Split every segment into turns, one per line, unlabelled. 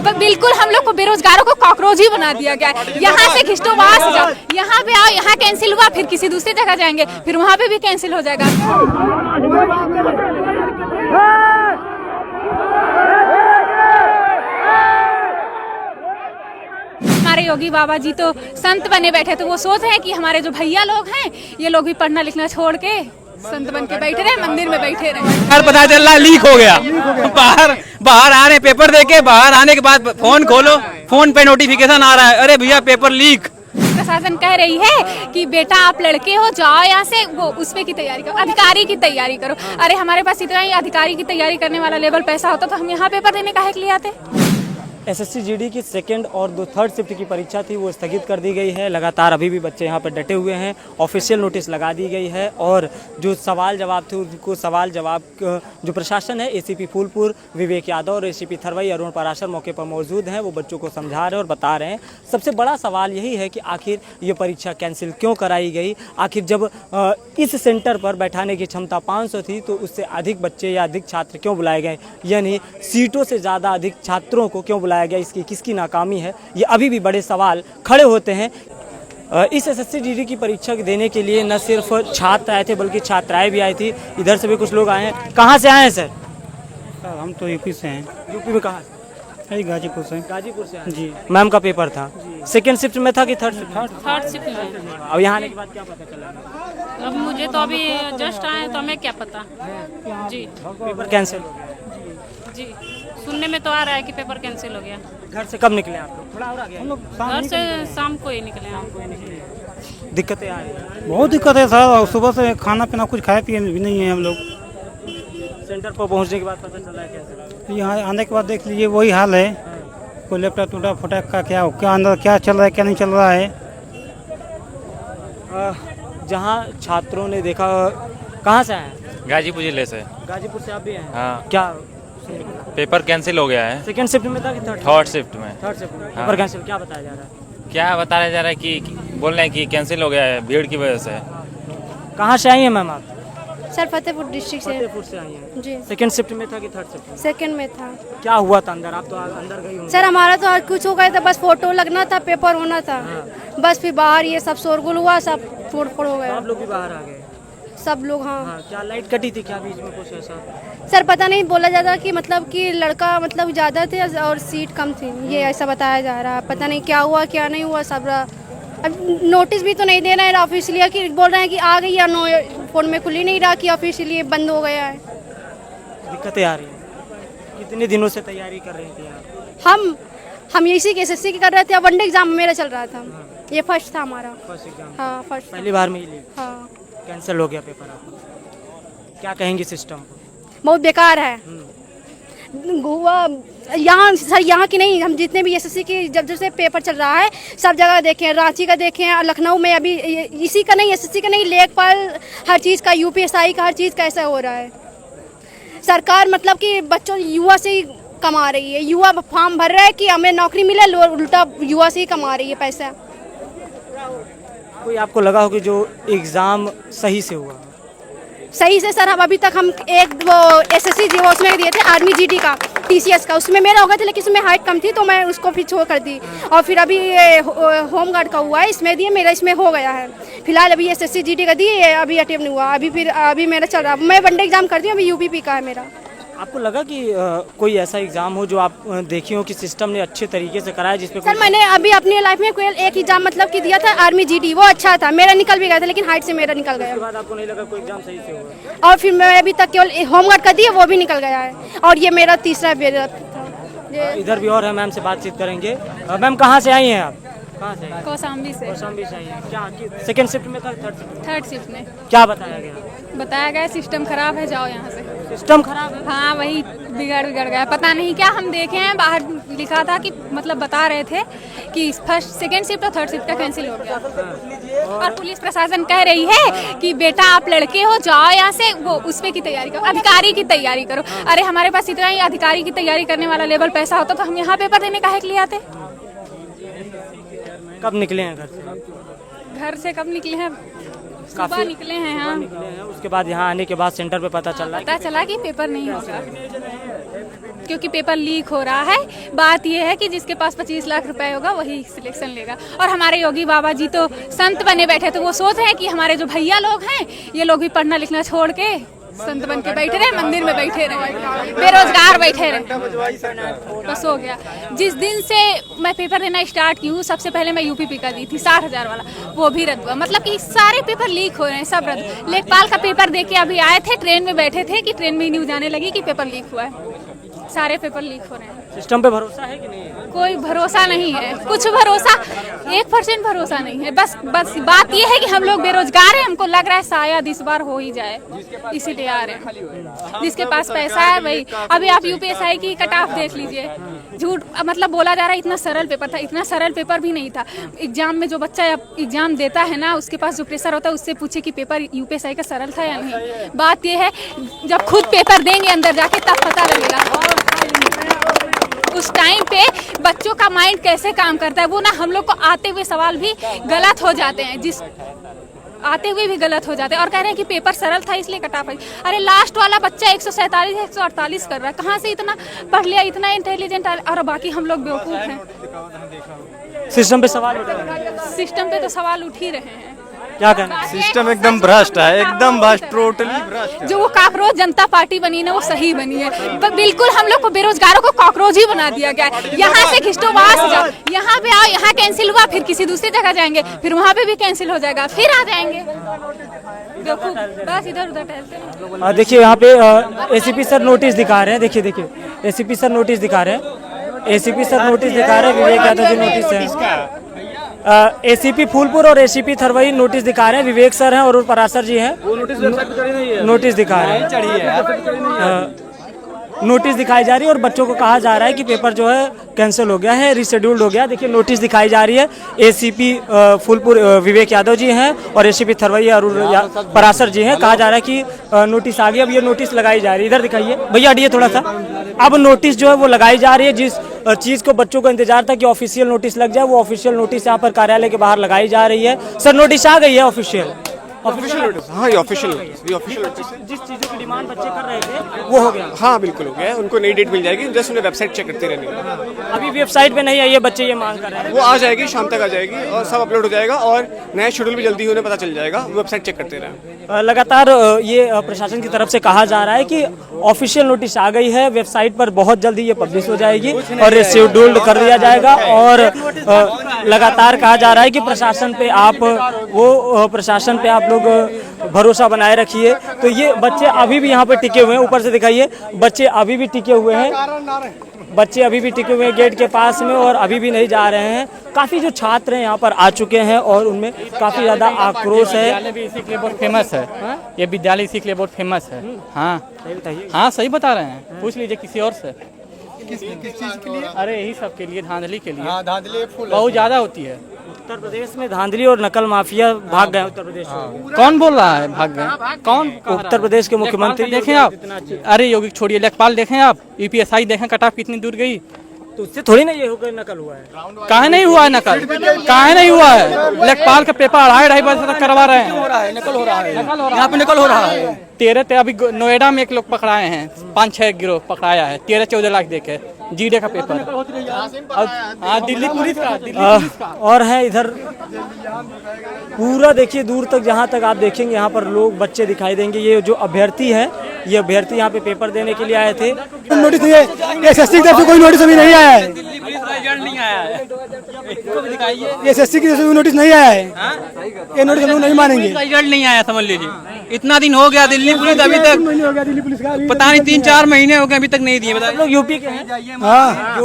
तो बिल्कुल हम लोग को बेरोजगारों को कॉकरोच ही बना दिया गया है। यहाँ से खिस्टोवास जाओ, यहाँ पे आओ, यहाँ कैंसिल हुआ, फिर किसी दूसरी जगह जाएंगे, फिर वहाँ पे भी कैंसिल हो जाएगा। हमारे योगी बाबा जी तो संत बने बैठे, तो वो सोच रहे हैं कि हमारे जो भैया लोग हैं ये लोग भी पढ़ना लिखना छोड़ के संत बन के बैठे रहे, मंदिर में बैठे रहे।
यार पता चल रहा लीक हो गया, बाहर आ रहे पेपर देके, बाहर आने के बाद फोन खोलो, फोन पे नोटिफिकेशन आ रहा है, अरे भैया पेपर लीक।
प्रशासन कह रही है कि बेटा आप लड़के हो, जाओ यहाँ से, वो उसपे की तैयारी करो, अधिकारी की तैयारी करो। अरे हमारे पास इतना ही अधिकारी की तैयारी करने वाला लेवल पैसा होता तो हम यहाँ पेपर देने काहे के लिए आते।
एसएससी जीडी की सेकेंड और थर्ड शिफ्ट की परीक्षा थी वो स्थगित कर दी गई है। लगातार अभी भी बच्चे यहाँ पर डटे हुए हैं। ऑफिशियल नोटिस लगा दी गई है और जो सवाल जवाब थे उनको सवाल जवाब जो प्रशासन है, एसीपी फूलपुर विवेक यादव और एसीपी थरवई अरुण पराशर मौके पर मौजूद हैं। वो बच्चों को समझा रहे हैं और बता रहे हैं। सबसे बड़ा सवाल यही है कि आखिर ये परीक्षा कैंसिल क्यों कराई गई। आखिर जब इस सेंटर पर बैठाने की क्षमता 500 थी तो उससे अधिक बच्चे या अधिक छात्र क्यों बुलाए गए, यानी सीटों से ज़्यादा अधिक छात्रों को क्यों बुलाया गया, इसकी किसकी नाकामी है, ये अभी भी बड़े सवाल खड़े होते हैं। इस एसएससी जीडी की परीक्षा देने के लिए न सिर्फ छात्र आए थे बल्कि छात्राएं भी आई थी। इधर से भी कुछ लोग आए हैं। कहाँ से आए हैं सर?
हम तो यूपी से हैं।
यूपी में कहाँ से?
गाजीपुर से।
गाजीपुर से आए
जी।
मैम का पेपर था, सेकेंड शिफ्ट में था कि थर्ड शिफ्ट?
थर्ड शिफ्ट में।
अब यहाँ आने के बाद क्या पता चला?
अब मुझे तो अभी जस्ट आए तो हमें क्या पता। जी
पेपर कैंसिल हो गया।
जी सुनने में तो आ रहा है कि पेपर कैंसिल हो गया।
घर से कब निकले आप लोग? थोड़ा और आ गया।
हम लोग
घर से शाम को ही निकले हैं।
दिक्कतें आ रही हैं।
बहुत दिक्कत है सर, और सुबह से खाना पीना कुछ खाए पिए भी नहीं है हम लोग।
सेंटर पर पहुंचने के बाद पता चला है कैसे?
यहाँ आने के बाद देख लीजिए वही हाल है। कोई लैपटॉप टूटा फटा का क्या अंदर क्या चल रहा है क्या नहीं चल रहा है।
जहाँ छात्रों ने देखा, कहाँ से आए?
गाजीपुर जिले से।
गाजीपुर से आप भी हैं?
हाँ।
क्या
पेपर कैंसिल हो गया है।
सेकंड शिफ्ट में था कि
थर्ड शिफ्ट में।
थर्ड शिफ्ट में
हाँ।
पेपर कैंसिल क्या बताया जा रहा है?
क्या बताया जा रहा है कि बोल रहे हैं कि कैंसिल हो गया है भीड़ की वजह से।
कहाँ से आई हैं मैम आप?
सर फतेहपुर डिस्ट्रिक्ट से।
फतेहपुर से आई हैं।
जी।
सेकंड शिफ्ट में था कि थर्ड शिफ्ट में?
सेकंड में था।
क्या हुआ था अंदर? आप तो अंदर गई होंगी।
सर हमारा तो आज कुछ हो गया था, बस फोटो लगना था, पेपर होना था। बस फिर बाहर ये सब शोरगुल हुआ, सब फोड़ फोड़ हो गया।
आप लोग भी बाहर आ गए?
सब लोग। हाँ।
हाँ। क्या लाइट कटी थी क्या बीच में कुछ ऐसा?
सर पता नहीं, बोला जा रहा कि मतलब कि लड़का मतलब ज़्यादा थे और सीट कम थी, ये ऐसा बताया जा रहा है। पता नहीं क्या हुआ क्या नहीं हुआ। सब अब नोटिस भी तो नहीं दे रहे हैं ऑफिशियली, कि बोल रहे हैं कि आ गई या नो, फोन में खुल ही नहीं रहा कि ऑफिशियली बंद हो गया है।
दिक्कतें आ रही हैं। कितने दिनों से तैयारी कर रही थी आप?
हम इसी के एसएससी की कर रहे थे। वनडे एग्जाम मेरा चल रहा था, ये फर्स्ट था हमारा।
First exam?
हाँ फर्स्ट।
पहली बार में ही ली?
हाँ।
कैंसिल हो गया पेपर आपका, क्या कहेंगे सिस्टम को?
बहुत बेकार है। हुआ यहाँ सर, यहाँ की नहीं, हम जितने भी एसएससी की जब से पेपर चल रहा है सब जगह देखें, रांची का देखें, लखनऊ में अभी इसी का नहीं, एसएससी का नहीं, लेखपाल हर चीज़ का, यूपीएसआई का हर चीज़ का ऐसा हो रहा है। सरकार मतलब कि बच्चों युवा से ही कमा रही है। युवा फॉर्म भर रहा है कि हमें नौकरी मिले, उल्टा युवा से ही कमा रही है पैसा।
कोई आपको लगा हो कि जो एग्ज़ाम सही से हुआ?
सही से सर, हम अभी तक हम एक वो एसएससी जी उसमें दिए थे, आर्मी जीडी का, टीसीएस का, उसमें मेरा हो गया था, लेकिन उसमें हाइट कम थी तो मैं उसको फिर छोड़ कर दी। और फिर अभी होम गार्ड का हुआ है, इसमें दिए, मेरा इसमें हो गया है। फिलहाल अभी एसएससी जीडी का दिए, अभी अटेम्प्ट नहीं हुआ। अभी मेरा चल रहा है, मैं वनडे एग्जाम कर दी हूँ, अभी यूपीपी का है मेरा।
आपको लगा कि कोई ऐसा एग्ज़ाम हो जो आप देखी हो कि सिस्टम ने अच्छे तरीके से कराया जिसपे?
सर मैंने अभी अपनी लाइफ में कोई एक एग्जाम मतलब कि दिया था, आर्मी जीडी, वो अच्छा था, मेरा निकल भी गया था, लेकिन हाइट से मेरा निकल गया।
उसके बाद आपको नहीं लगा कोई एग्ज़ाम सही से हुआ?
और फिर मैं अभी तक केवल होम गार्ड का दिया, वो भी निकल गया है, और ये मेरा तीसरा था।
इधर भी और है, मैम से बातचीत करेंगे। मैम कहाँ से आई हैं आप? कहाँ से?
कौशाम्बी से।
कौशाम्बी से आई हैं। क्या सेकंड शिफ्ट में था थर्ड शिफ्ट में?
थर्ड शिफ्ट में।
क्या बताया गया?
बताया गया सिस्टम खराब है, जाओ यहाँ से।
सिस्टम खराब है?
हाँ वही बिगड़ गया, पता नहीं क्या। हम देखे हैं बाहर लिखा था कि मतलब बता रहे थे कि फर्स्ट सेकंड शिफ्ट और थर्ड शिफ्ट का कैंसिल हो गया। और पुलिस प्रशासन कह रही है कि बेटा आप लड़के हो, जाओ यहाँ से, वो उसपे की तैयारी करो, अधिकारी की तैयारी करो। अरे हमारे पास इतना ही अधिकारी की तैयारी करने वाला लेवल पैसा होता तो हम यहाँ पेपर देने काहे के लिए आते।
कब निकले हैं घर से?
घर से कब निकले हैं? सुबह निकले हैं। हाँ
निकले हैं, उसके बाद यहाँ आने के बाद सेंटर पे पता चला
कि पेपर नहीं होगा। क्योंकि पेपर लीक हो रहा है। बात यह है कि जिसके पास 25 लाख रुपए होगा वही सिलेक्शन लेगा। और हमारे योगी बाबा जी तो संत बने बैठे, तो वो सोच रहे हैं कि हमारे जो भैया लोग हैं ये लोग भी पढ़ना लिखना छोड़ के संत बन के बैठे रहे, मंदिर में बैठे रहे, बेरोजगार बैठे रहे। बस हो गया। जिस दिन से मैं पेपर देना स्टार्ट की हूँ, सबसे पहले मैं यूपी का दी थी 60,000 वाला, वो भी रद्द हुआ। मतलब कि सारे पेपर लीक हो रहे हैं, सब रद्द। लेखपाल का पेपर दे के अभी आए थे, ट्रेन में बैठे थे कि ट्रेन में न्यूज आने लगी कि पेपर लीक हुआ है। सारे पेपर लीक हो रहे हैं।
सिस्टम पे भरोसा है कि नहीं है?
कोई भरोसा नहीं है, कुछ भरोसा 1% भरोसा नहीं है। बस बात यह है कि हम लोग बेरोजगार हैं, हमको लग रहा है शायद इस बार हो ही जाए, इसीलिए आ रहे हैं। जिसके पास पैसा है वही। अभी आप यूपीएसआई की कट ऑफ देख लीजिए, झूठ मतलब बोला जा रहा है इतना सरल पेपर था, इतना सरल पेपर भी नहीं था। एग्जाम में जो बच्चा एग्जाम देता है ना, उसके पास जो प्रेशर होता है उससे पूछे कि पेपर यूपीएसआई का सरल था या नहीं। बात यह है जब खुद पेपर देंगे अंदर जाके तब पता लगेगा उस टाइम पे बच्चों का माइंड कैसे काम करता है। वो ना हम लोग को आते हुए सवाल भी गलत हो जाते हैं, जिस आते हुए भी गलत हो जाते हैं, और कह रहे हैं कि पेपर सरल था इसलिए कटा पाई। अरे लास्ट वाला बच्चा 147 148 कर रहा है, कहाँ से इतना पढ़ लिया, इतना इंटेलिजेंट, और बाकी हम लोग बेवकूफ हैं।
सिस्टम पे सवाल उठ रहे हैं।
सिस्टम पे तो सवाल उठ ही रहे हैं।
क्या कहना?
सिस्टम एकदम भ्रष्ट है, एकदम भ्रष्ट, टोटली भ्रष्ट।
जो वो कॉकरोच जनता पार्टी बनी ना, वो सही बनी है। बिल्कुल हम लोग को बेरोजगारों को कॉकरोच ही बना दिया गया है। यहाँ से खिस्टो वहाँ से जाओ, यहाँ पे आओ, यहाँ कैंसिल हुआ, फिर किसी दूसरी जगह जाएंगे, फिर वहाँ पे भी कैंसिल हो जाएगा, फिर आ जाएंगे। देखो बस इधर उधर टहलते हैं।
देखिए यहाँ पे एसीपी सर नोटिस दिखा रहे हैं। देखिए एसीपी सर नोटिस दिखा रहे हैं। एसीपी सर नोटिस दिखा रहे हैं। विवेक यादव जी नोटिस है। एसीपी फूलपुर और एसीपी थरवई नोटिस दिखा रहे हैं। विवेक सर हैं और पराशर जी हैं। नोटिस दिखा रहे हैं। नोटिस दिखाई जा रही है और बच्चों को कहा जा रहा है कि पेपर जो है कैंसिल हो गया है, रिशेड्यूल्ड हो गया। देखिए नोटिस दिखाई जा रही है। एसीपी फूलपुर विवेक यादव जी हैं और एसीपी थरवई अरुण पराशर जी हैं। कहा जा रहा है कि नोटिस आ गया। अब ये नोटिस लगाई जा रही है। इधर दिखाइए भैया, हटिए थोड़ा सा। अब नोटिस जो है वो लगाई जा रही है। जिस चीज़ को बच्चों को इंतजार था कि ऑफिशियल नोटिस लग जाए, वो ऑफिशियल नोटिस यहाँ पर कार्यालय के बाहर लगाई जा रही है। सर नोटिस आ गई है ऑफिशियल
नोटिस। हाँ ये ऑफिशियल नोटिस है।
जिस चीज़ों की डिमांड बच्चे कर रहे थे वो हो गया।
हाँ बिल्कुल हो गया। उनको नई डेट मिल जाएगी, जस्ट उन्हें वेबसाइट चेक करते रहने।
अभी वेबसाइट पे नहीं आई है, बच्चे ये मांग कर रहे हैं।
वो आ जाएगी, शाम तक आ जाएगी और सब अपलोड हो जाएगा और नया शेड्यूल भी जल्दी उन्हें पता चल जाएगा। वेबसाइट चेक करते रहें।
लगातार ये प्रशासन की तरफ से कहा जा रहा है कि ऑफिशियल नोटिस आ गई है, वेबसाइट पर बहुत जल्दी ये पब्लिश हो जाएगी और शेड्यूल्ड कर दिया जाएगा। और लगातार कहा जा रहा है कि प्रशासन पे आप लोग भरोसा बनाए रखिए। तो ये बच्चे अभी भी यहाँ पे टिके हुए हैं। ऊपर से दिखाइए, बच्चे अभी भी टिके हुए हैं। बच्चे अभी भी टिके हुए हैं गेट के पास में और अभी भी नहीं जा रहे हैं। काफ़ी जो छात्र हैं यहाँ पर आ चुके हैं और उनमें काफ़ी ज़्यादा आक्रोश है।
विद्यालय भी इसी के लिए बहुत फेमस है। ये विद्यालय इसी के लिए बहुत फेमस है। हाँ सही बता रहे हैं, पूछ लीजिए किसी और से।
किस चीज के लिए?
अरे यही सब के लिए, धांधली के लिए।
हाँ धांधली
बहुत ज्यादा होती है।
उत्तर प्रदेश में धांधली और नकल माफिया भाग गए। उत्तर प्रदेश में
कौन बोल रहा है भाग गए? कौन?
उत्तर प्रदेश के मुख्यमंत्री
देखें आप। अरे योगी छोड़िए, लेखपाल देखें आप, यूपीएसआई देखें कट ऑफ कितनी दूर गई।
तो उससे थोड़ी ना ये होकर नकल हुआ है।
काहे नहीं हुआ है नकल? काहे नहीं हुआ है? लेखपाल का पेपर 2.5 बजे तक करवा रहे हैं।
नकल हो रहा है। यहाँ पे नकल हो रहा है।
13 अभी नोएडा में एक लोग पकड़ाए हैं, 5-6 गिरोह पकड़ाया है 13-14 लाख देके जीडे का पेपर। हाँ दिल्ली पुलिस का
और है इधर पूरा देखिए दूर तक, जहाँ तक आप देखेंगे यहाँ पर लोग बच्चे दिखाई देंगे। ये जो अभ्यर्थी है, ये अभ्यर्थी यहाँ पे पेपर देने के लिए आए थे।
नोटिस नहीं है, एसएससी की तरफ से कोई नोटिस अभी नहीं आया है।
नहीं आया है।
एसएससी की तरफ से कोई नोटिस नहीं आया है। ये नोटिस हम लोग नहीं मानेंगे।
रिजल्ट नहीं आया, समझ लीजिए। इतना दिन हो गया, दिल्ली पुलिस अभी तक
दिल्ली पुलिस का
पता नहीं 3-4 महीने हो गए अभी तक नहीं दिए। बता
लोग यूपी के हैं।
हाँ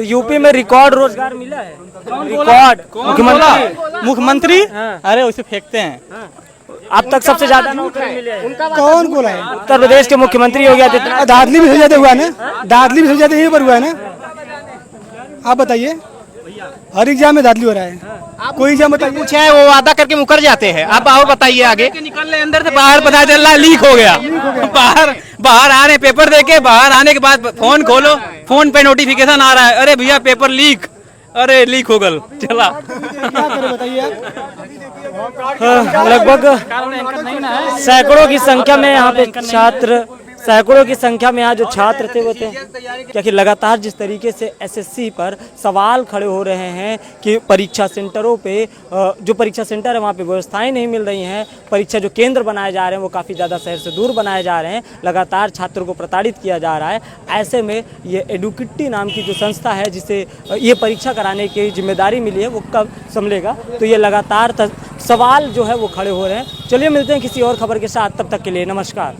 यूपी में रिकॉर्ड रोजगार मिला है। रिकॉर्ड
मुख्यमंत्री अरे उसे फेंकते हैं।
अब तक सबसे ज्यादा नौकरी मिले हैं।
कौन बोला है?
उत्तर प्रदेश के मुख्यमंत्री योगी आदित्यनाथ।
दादली भी सबसे ज्यादा हुआ है ना, दादली भी सबसे ज्यादा यहीं पर हुआ है ना। आप बताइए, हर एग्जाम में दादली हो रहा है। कोई एग्जाम बताइए।
पूछे है वो वादा करके मुकर जाते हैं। अब और बताइए आगे।
निकल रहे अंदर से बाहर, पता चल रहा है लीक हो गया। बाहर आ रहे पेपर देके, बाहर आने के बाद फोन खोलो, फोन पे नोटिफिकेशन आ रहा है, अरे भैया पेपर लीक। अरे लीक हो गल चला।
क्या करें बताइए
लगभग सैकड़ों की संख्या में यहाँ पे छात्र सैकड़ों की संख्या में यहाँ जो छात्र थे वो थे, क्योंकि लगातार जिस तरीके से एसएससी पर सवाल खड़े हो रहे हैं कि परीक्षा सेंटरों पे जो परीक्षा सेंटर है वहाँ पे व्यवस्थाएं नहीं मिल रही हैं, परीक्षा जो केंद्र बनाए जा रहे हैं वो काफ़ी ज़्यादा शहर से दूर बनाए जा रहे हैं, लगातार छात्रों को प्रताड़ित किया जा रहा है। ऐसे में ये एडुकिटी नाम की जो संस्था है जिसे ये परीक्षा कराने की जिम्मेदारी मिली है वो कब संभलेगा, तो ये लगातार सवाल जो है वो खड़े हो रहे हैं। चलिए मिलते हैं किसी और खबर के साथ, तब तक के लिए नमस्कार।